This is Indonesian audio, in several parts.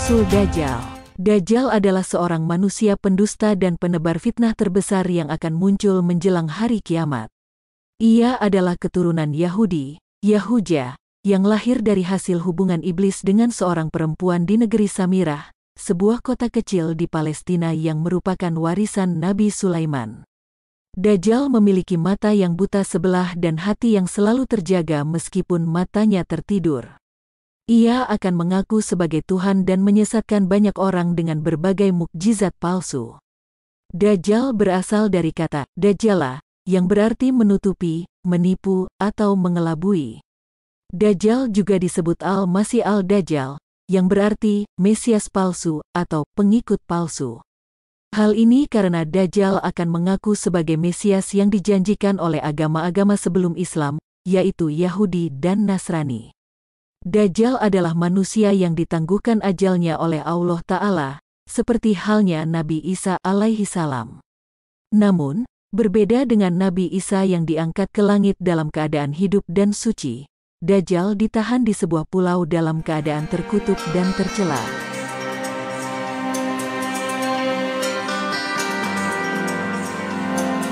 Rasul Dajjal. Dajjal adalah seorang manusia pendusta dan penebar fitnah terbesar yang akan muncul menjelang hari kiamat. Ia adalah keturunan Yahudi, Yahuja, yang lahir dari hasil hubungan iblis dengan seorang perempuan di negeri Samirah, sebuah kota kecil di Palestina yang merupakan warisan Nabi Sulaiman. Dajjal memiliki mata yang buta sebelah dan hati yang selalu terjaga meskipun matanya tertidur. Ia akan mengaku sebagai Tuhan dan menyesatkan banyak orang dengan berbagai mukjizat palsu. Dajjal berasal dari kata dajjala, yang berarti menutupi, menipu, atau mengelabui. Dajjal juga disebut Al-Masih Al-Dajjal, yang berarti Mesias palsu atau pengikut palsu. Hal ini karena Dajjal akan mengaku sebagai Mesias yang dijanjikan oleh agama-agama sebelum Islam, yaitu Yahudi dan Nasrani. Dajjal adalah manusia yang ditangguhkan ajalnya oleh Allah Ta'ala, seperti halnya Nabi Isa alaihi salam. Namun, berbeda dengan Nabi Isa yang diangkat ke langit dalam keadaan hidup dan suci, Dajjal ditahan di sebuah pulau dalam keadaan terkutuk dan tercela.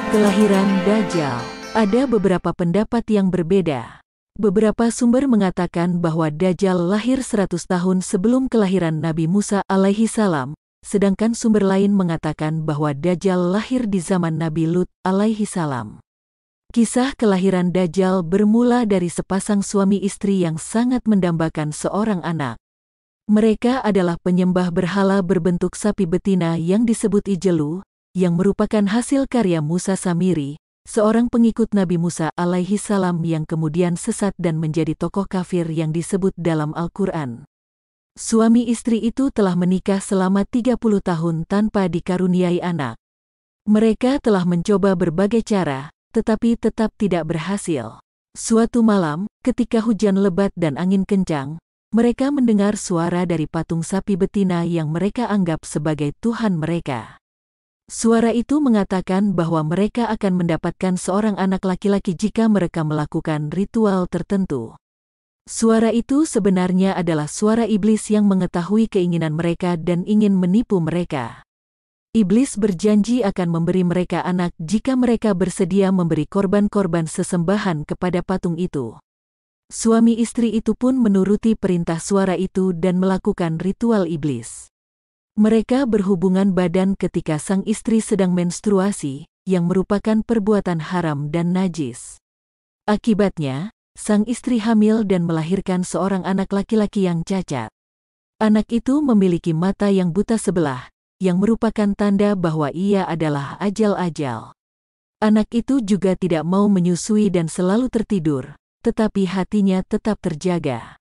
Kelahiran Dajjal. Ada beberapa pendapat yang berbeda. Beberapa sumber mengatakan bahwa Dajjal lahir 100 tahun sebelum kelahiran Nabi Musa alaihi salam, sedangkan sumber lain mengatakan bahwa Dajjal lahir di zaman Nabi Lut alaihi salam. Kisah kelahiran Dajjal bermula dari sepasang suami istri yang sangat mendambakan seorang anak. Mereka adalah penyembah berhala berbentuk sapi betina yang disebut Ijelu, yang merupakan hasil karya Musa Samiri, seorang pengikut Nabi Musa alaihi salam yang kemudian sesat dan menjadi tokoh kafir yang disebut dalam Al-Quran. Suami istri itu telah menikah selama 30 tahun tanpa dikaruniai anak. Mereka telah mencoba berbagai cara, tetapi tetap tidak berhasil. Suatu malam, ketika hujan lebat dan angin kencang, mereka mendengar suara dari patung sapi betina yang mereka anggap sebagai Tuhan mereka. Suara itu mengatakan bahwa mereka akan mendapatkan seorang anak laki-laki jika mereka melakukan ritual tertentu. Suara itu sebenarnya adalah suara iblis yang mengetahui keinginan mereka dan ingin menipu mereka. Iblis berjanji akan memberi mereka anak jika mereka bersedia memberi korban-korban sesembahan kepada patung itu. Suami istri itu pun menuruti perintah suara itu dan melakukan ritual iblis. Mereka berhubungan badan ketika sang istri sedang menstruasi, yang merupakan perbuatan haram dan najis. Akibatnya, sang istri hamil dan melahirkan seorang anak laki-laki yang cacat. Anak itu memiliki mata yang buta sebelah, yang merupakan tanda bahwa ia adalah ajal-ajal. Anak itu juga tidak mau menyusui dan selalu tertidur, tetapi hatinya tetap terjaga.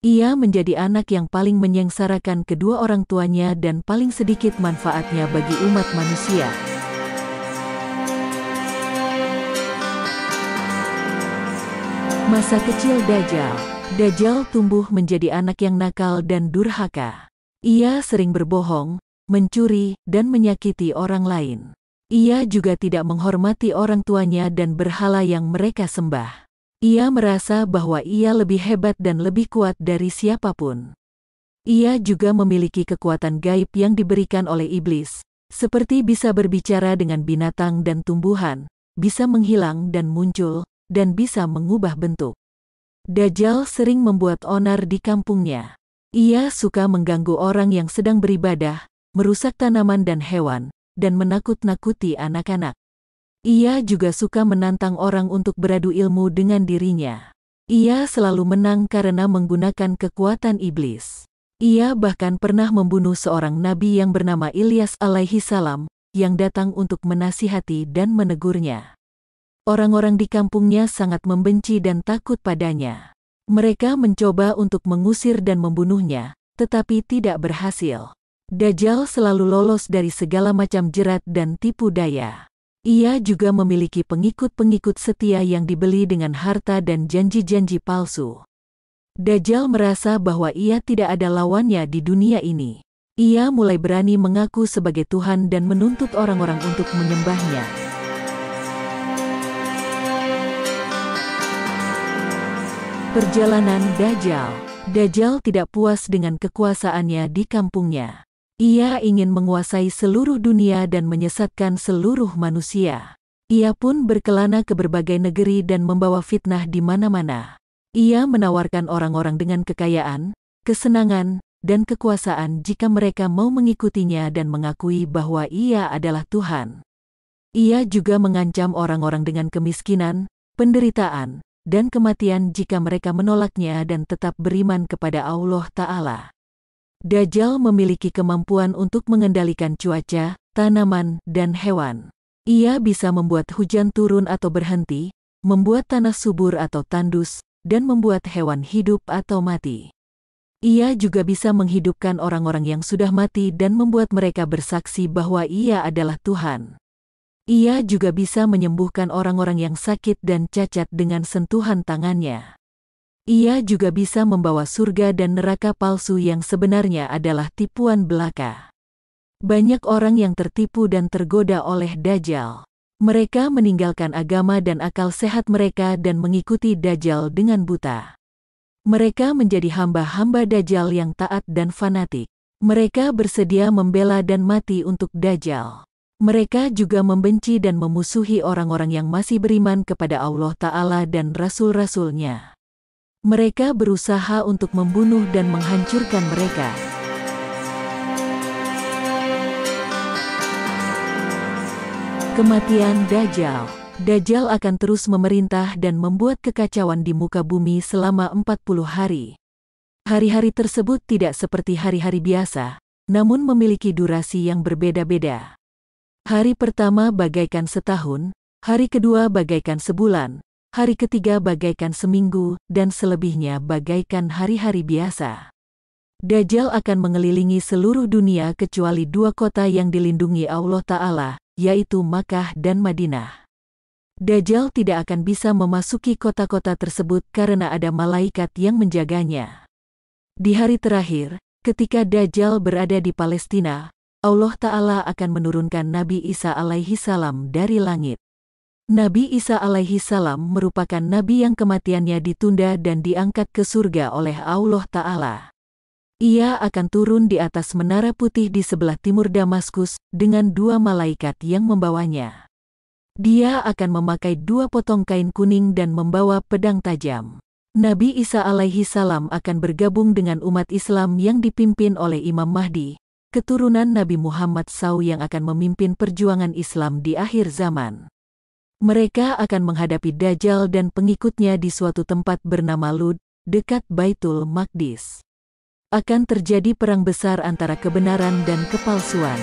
Ia menjadi anak yang paling menyengsarakan kedua orang tuanya dan paling sedikit manfaatnya bagi umat manusia. Masa kecil Dajjal. Dajjal tumbuh menjadi anak yang nakal dan durhaka. Ia sering berbohong, mencuri, dan menyakiti orang lain. Ia juga tidak menghormati orang tuanya dan berhala yang mereka sembah. Ia merasa bahwa ia lebih hebat dan lebih kuat dari siapapun. Ia juga memiliki kekuatan gaib yang diberikan oleh iblis, seperti bisa berbicara dengan binatang dan tumbuhan, bisa menghilang dan muncul, dan bisa mengubah bentuk. Dajjal sering membuat onar di kampungnya. Ia suka mengganggu orang yang sedang beribadah, merusak tanaman dan hewan, dan menakut-nakuti anak-anak. Ia juga suka menantang orang untuk beradu ilmu dengan dirinya. Ia selalu menang karena menggunakan kekuatan iblis. Ia bahkan pernah membunuh seorang nabi yang bernama Ilyas alaihi salam, yang datang untuk menasihati dan menegurnya. Orang-orang di kampungnya sangat membenci dan takut padanya. Mereka mencoba untuk mengusir dan membunuhnya, tetapi tidak berhasil. Dajjal selalu lolos dari segala macam jerat dan tipu daya. Ia juga memiliki pengikut-pengikut setia yang dibeli dengan harta dan janji-janji palsu. Dajjal merasa bahwa ia tidak ada lawannya di dunia ini. Ia mulai berani mengaku sebagai Tuhan dan menuntut orang-orang untuk menyembahnya. Perjalanan Dajjal. Dajjal tidak puas dengan kekuasaannya di kampungnya. Ia ingin menguasai seluruh dunia dan menyesatkan seluruh manusia. Ia pun berkelana ke berbagai negeri dan membawa fitnah di mana-mana. Ia menawarkan orang-orang dengan kekayaan, kesenangan, dan kekuasaan jika mereka mau mengikutinya dan mengakui bahwa ia adalah Tuhan. Ia juga mengancam orang-orang dengan kemiskinan, penderitaan, dan kematian jika mereka menolaknya dan tetap beriman kepada Allah Ta'ala. Dajjal memiliki kemampuan untuk mengendalikan cuaca, tanaman, dan hewan. Ia bisa membuat hujan turun atau berhenti, membuat tanah subur atau tandus, dan membuat hewan hidup atau mati. Ia juga bisa menghidupkan orang-orang yang sudah mati dan membuat mereka bersaksi bahwa ia adalah Tuhan. Ia juga bisa menyembuhkan orang-orang yang sakit dan cacat dengan sentuhan tangannya. Ia juga bisa membawa surga dan neraka palsu yang sebenarnya adalah tipuan belaka. Banyak orang yang tertipu dan tergoda oleh Dajjal. Mereka meninggalkan agama dan akal sehat mereka dan mengikuti Dajjal dengan buta. Mereka menjadi hamba-hamba Dajjal yang taat dan fanatik. Mereka bersedia membela dan mati untuk Dajjal. Mereka juga membenci dan memusuhi orang-orang yang masih beriman kepada Allah Ta'ala dan Rasul-Rasul-Nya. Mereka berusaha untuk membunuh dan menghancurkan mereka. Kematian Dajjal. Dajjal akan terus memerintah dan membuat kekacauan di muka bumi selama 40 hari. Hari-hari tersebut tidak seperti hari-hari biasa, namun memiliki durasi yang berbeda-beda. Hari pertama bagaikan setahun, hari kedua bagaikan sebulan, hari ketiga bagaikan seminggu, dan selebihnya bagaikan hari-hari biasa. Dajjal akan mengelilingi seluruh dunia kecuali 2 kota yang dilindungi Allah Ta'ala, yaitu Makkah dan Madinah. Dajjal tidak akan bisa memasuki kota-kota tersebut karena ada malaikat yang menjaganya. Di hari terakhir, ketika Dajjal berada di Palestina, Allah Ta'ala akan menurunkan Nabi Isa alaihi salam dari langit. Nabi Isa alaihi salam merupakan nabi yang kematiannya ditunda dan diangkat ke surga oleh Allah Ta'ala. Ia akan turun di atas menara putih di sebelah timur Damaskus dengan 2 malaikat yang membawanya. Dia akan memakai 2 potong kain kuning dan membawa pedang tajam. Nabi Isa alaihi salam akan bergabung dengan umat Islam yang dipimpin oleh Imam Mahdi, keturunan Nabi Muhammad SAW yang akan memimpin perjuangan Islam di akhir zaman. Mereka akan menghadapi Dajjal dan pengikutnya di suatu tempat bernama Lud, dekat Baitul Maqdis. Akan terjadi perang besar antara kebenaran dan kepalsuan.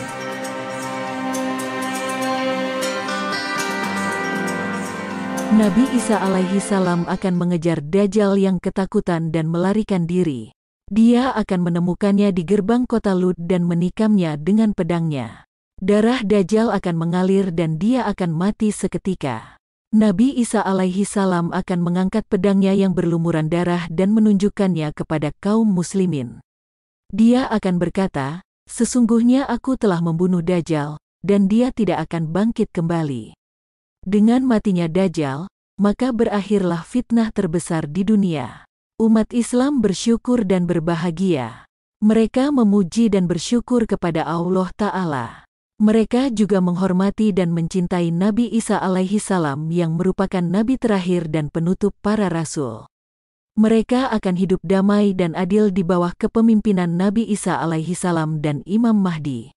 Nabi Isa alaihi salam akan mengejar Dajjal yang ketakutan dan melarikan diri. Dia akan menemukannya di gerbang kota Lud dan menikamnya dengan pedangnya. Darah Dajjal akan mengalir dan dia akan mati seketika. Nabi Isa alaihi salam akan mengangkat pedangnya yang berlumuran darah dan menunjukkannya kepada kaum muslimin. Dia akan berkata, "Sesungguhnya aku telah membunuh Dajjal, dan dia tidak akan bangkit kembali." Dengan matinya Dajjal, maka berakhirlah fitnah terbesar di dunia. Umat Islam bersyukur dan berbahagia. Mereka memuji dan bersyukur kepada Allah Ta'ala. Mereka juga menghormati dan mencintai Nabi Isa alaihi salam yang merupakan nabi terakhir dan penutup para rasul. Mereka akan hidup damai dan adil di bawah kepemimpinan Nabi Isa alaihi salam dan Imam Mahdi.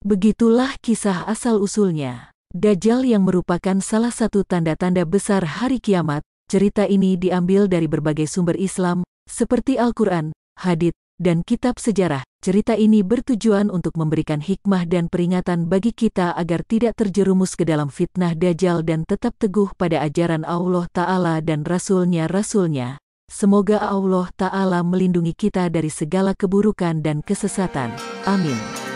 Begitulah kisah asal-usulnya. Dajjal yang merupakan salah satu tanda-tanda besar hari kiamat. Cerita ini diambil dari berbagai sumber Islam, seperti Al-Quran, hadits, dan kitab sejarah. Cerita ini bertujuan untuk memberikan hikmah dan peringatan bagi kita agar tidak terjerumus ke dalam fitnah Dajjal dan tetap teguh pada ajaran Allah Ta'ala dan Rasul-Nya. Semoga Allah Ta'ala melindungi kita dari segala keburukan dan kesesatan. Amin.